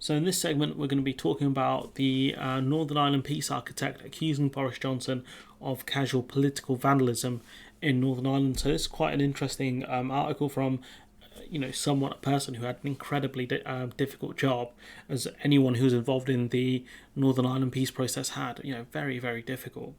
So in this segment, we're going to be talking about the Northern Ireland peace architect accusing Boris Johnson of casual political vandalism in Northern Ireland. So this is quite an interesting article from, somewhat a person who had an incredibly difficult job, as anyone who's involved in the Northern Ireland peace process had. Very, very difficult.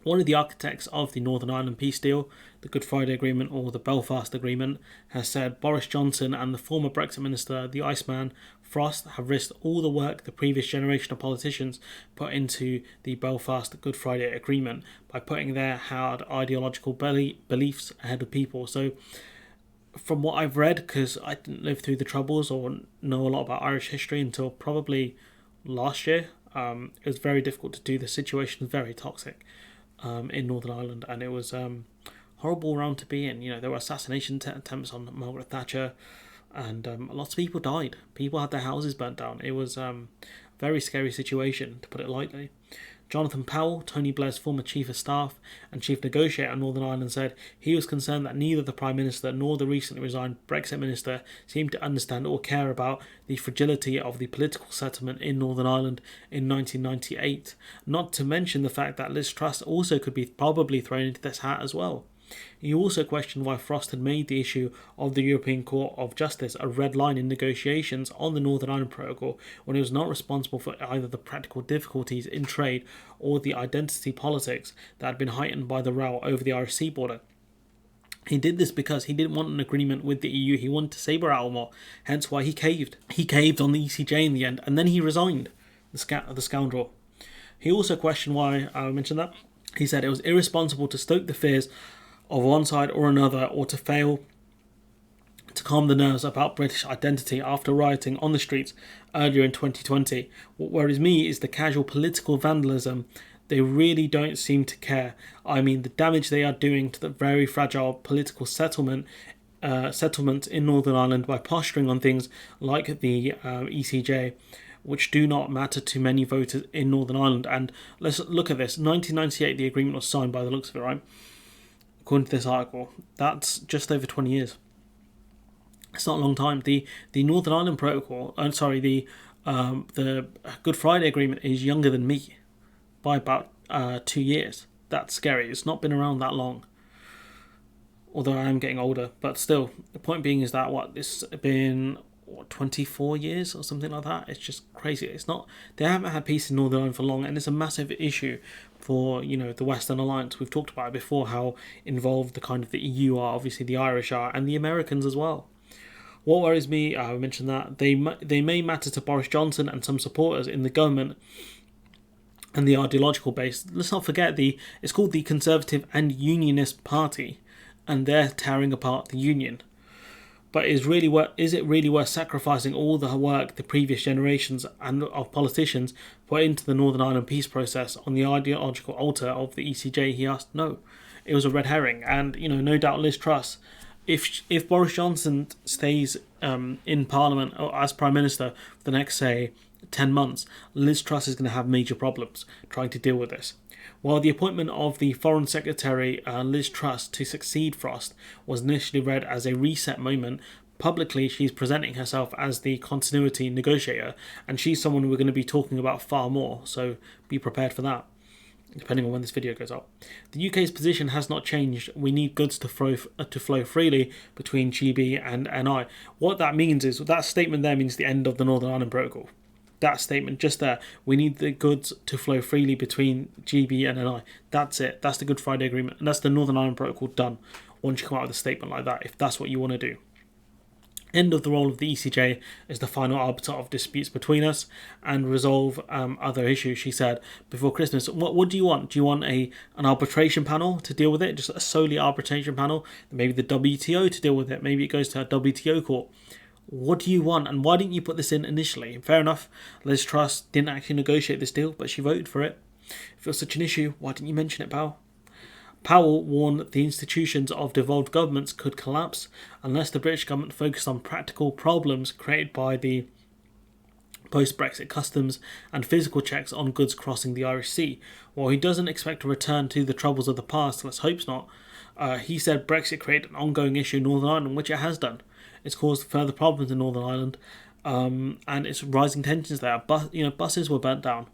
One of the architects of the Northern Ireland peace deal, the Good Friday Agreement or the Belfast Agreement, has said Boris Johnson and the former Brexit minister, the Iceman, Frost, have risked all the work the previous generation of politicians put into the Belfast Good Friday Agreement by putting their hard ideological beliefs ahead of people. So from what I've read, because I didn't live through the Troubles or know a lot about Irish history until probably last year, it was very difficult to do. The situation was very toxic in Northern Ireland, and it was horrible round to be in. There were assassination attempts on Margaret Thatcher, and lots of people died. People had their houses burnt down. It was a very scary situation, to put it lightly. Jonathan Powell, Tony Blair's former chief of staff and chief negotiator in Northern Ireland, said he was concerned that neither the Prime Minister nor the recently resigned Brexit Minister seemed to understand or care about the fragility of the political settlement in Northern Ireland in 1998, not to mention the fact that Liz Truss also could be probably thrown into this hat as well. He also questioned why Frost had made the issue of the European Court of Justice a red line in negotiations on the Northern Ireland Protocol when he was not responsible for either the practical difficulties in trade or the identity politics that had been heightened by the row over the Irish sea border. He did this because he didn't want an agreement with the EU. He wanted to sabre out more, hence why he caved. He caved on the ECJ in the end, and then he resigned, the scoundrel. He also questioned why, I mentioned that, he said it was irresponsible to stoke the fears of one side or another, or to fail to calm the nerves about British identity after rioting on the streets earlier in 2020. What worries me is the casual political vandalism. They really don't seem to care. I mean, the damage they are doing to the very fragile political settlement in Northern Ireland by posturing on things like the ECJ, which do not matter to many voters in Northern Ireland. And let's look at this. 1998, the agreement was signed by the looks of it, right? According to this article, that's just over 20 years. It's not a long time. The Northern Ireland Protocol, the Good Friday Agreement is younger than me by about 2 years. That's scary. It's not been around that long. Although I am getting older, but still, the point being is that it's been 24 years or something like that. It's just crazy. It's not. They haven't had peace in Northern Ireland for long, and it's a massive issue for the Western Alliance. We've talked about it before, how involved the EU are, obviously the Irish are, and the Americans as well. What worries me, I mentioned that they may matter to Boris Johnson and some supporters in the government and the ideological base. Let's not forget it's called the Conservative and Unionist Party, and they're tearing apart the union. But is it really worth sacrificing all the work the previous generations and of politicians put into the Northern Ireland peace process on the ideological altar of the ECJ? He asked. No, it was a red herring, and no doubt Liz Truss, if Boris Johnson stays in Parliament or as Prime Minister for the next 10 months, Liz Truss is going to have major problems trying to deal with this. While the appointment of the Foreign Secretary Liz Truss to succeed Frost was initially read as a reset moment, publicly she's presenting herself as the continuity negotiator, and she's someone we're going to be talking about far more, so be prepared for that, depending on when this video goes up. The UK's position has not changed. We need goods to flow freely between GB and NI. What that means is, that statement there means the end of the Northern Ireland Protocol. That statement just there, we need the goods to flow freely between GB and NI. That's it. That's the Good Friday Agreement, and that's the Northern Ireland Protocol done. Once you come out with a statement like that, if that's what you want to do. End of the role of the ECJ is the final arbiter of disputes between us and resolve other issues, she said before Christmas. What do you want? Do you want an arbitration panel to deal with it? Just a solely arbitration panel? Maybe the WTO to deal with it? Maybe it goes to a WTO court? What do you want, and why didn't you put this in initially? Fair enough, Liz Truss didn't actually negotiate this deal, but she voted for it. If it was such an issue, why didn't you mention it, pal? Powell warned the institutions of devolved governments could collapse unless the British government focused on practical problems created by the post-Brexit customs and physical checks on goods crossing the Irish Sea. While he doesn't expect to return to the troubles of the past, let's hope not, he said Brexit created an ongoing issue in Northern Ireland, which it has done. It's caused further problems in Northern Ireland, and it's rising tensions there. Buses were burnt down.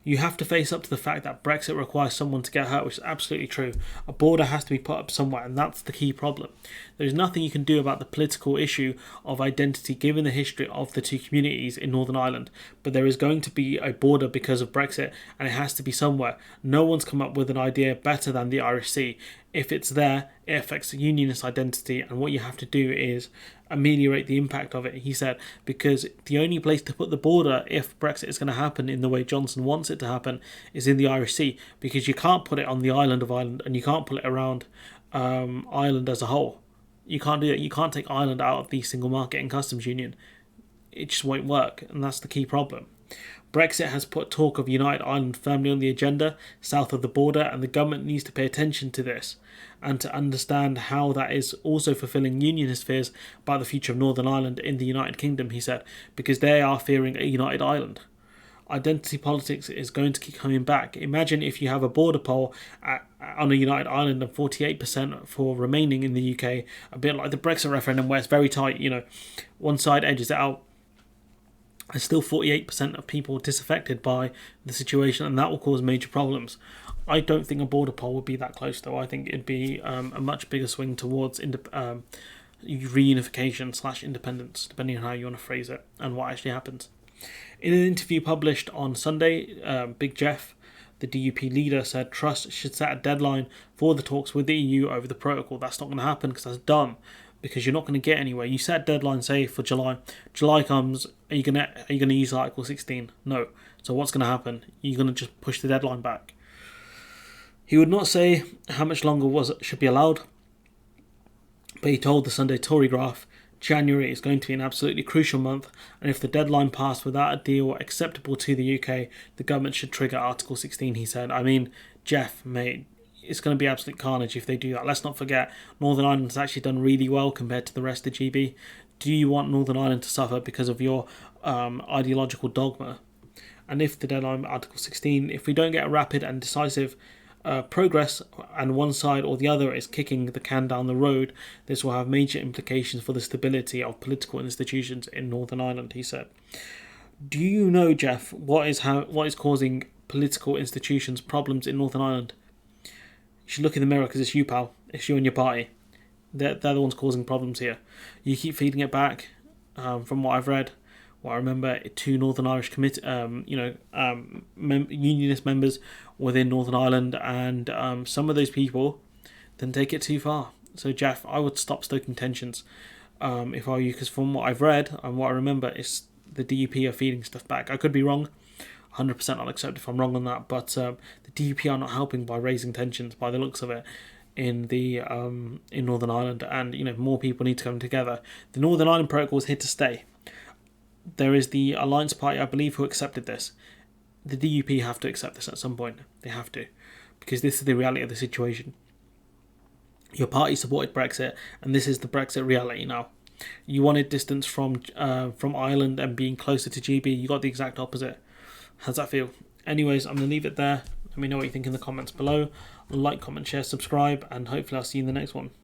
You have to face up to the fact that Brexit requires someone to get hurt, which is absolutely true. A border has to be put up somewhere, and that's the key problem. There's nothing you can do about the political issue of identity given the history of the two communities in Northern Ireland, but there is going to be a border because of Brexit, and it has to be somewhere. No one's come up with an idea better than the Irish Sea. If it's there, it affects the unionist identity, and what you have to do is ameliorate the impact of it, he said, because the only place to put the border, if Brexit is going to happen in the way Johnson wants it to happen, is in the Irish Sea, because you can't put it on the island of Ireland, and you can't put it around Ireland as a whole. You can't do it. You can't take Ireland out of the single market and customs union. It just won't work, and that's the key problem. Brexit has put talk of United Ireland firmly on the agenda south of the border, and the government needs to pay attention to this and to understand how that is also fulfilling unionist fears about the future of Northern Ireland in the United Kingdom, he said, because they are fearing a United Ireland. Identity politics is going to keep coming back. Imagine if you have a border poll on a United Ireland and 48% for remaining in the UK, a bit like the Brexit referendum where it's very tight, one side edges it out. There's still 48% of people disaffected by the situation, and that will cause major problems. I don't think a border poll would be that close, though. I think it'd be a much bigger swing towards reunification / independence, depending on how you want to phrase it and what actually happens. In an interview published on Sunday, Big Jeff, the DUP leader, said Truss should set a deadline for the talks with the EU over the protocol. That's not going to happen because that's dumb. Because you're not going to get anywhere. You set a deadline, say for July. July comes. Are you gonna use Article 16? No. So what's going to happen? You're going to just push the deadline back. He would not say how much longer should be allowed, but he told the Sunday Tory Graph January is going to be an absolutely crucial month, and if the deadline passed without a deal acceptable to the UK, the government should trigger Article 16. He said. I mean, Jeff, mate. It's going to be absolute carnage if they do that. Let's not forget, Northern Ireland has actually done really well compared to the rest of GB. Do you want Northern Ireland to suffer because of your ideological dogma? And if the deadline, Article 16, if we don't get a rapid and decisive progress and one side or the other is kicking the can down the road, this will have major implications for the stability of political institutions in Northern Ireland, he said. Do you know, Jeff, what is causing political institutions problems in Northern Ireland? You should look in the mirror because it's you, pal. It's you and your party. They're the ones causing problems here. You keep feeding it back, from what I've read, what I remember, to Northern Irish unionist members within Northern Ireland, and some of those people then take it too far. So, Jeff, I would stop stoking tensions if I were you, because from what I've read and what I remember, is the DUP are feeding stuff back. I could be wrong. 100% I'll accept if I'm wrong on that, but the DUP are not helping by raising tensions by the looks of it in Northern Ireland, and more people need to come together. The Northern Ireland Protocol is here to stay. There is the Alliance Party, I believe, who accepted this. The DUP have to accept this at some point. They have to, because this is the reality of the situation. Your party supported Brexit, and this is the Brexit reality now. You wanted distance from Ireland and being closer to GB. You got the exact opposite. How's that feel? Anyways, I'm going to leave it there. Let me know what you think in the comments below. Like, comment, share, subscribe, and hopefully I'll see you in the next one.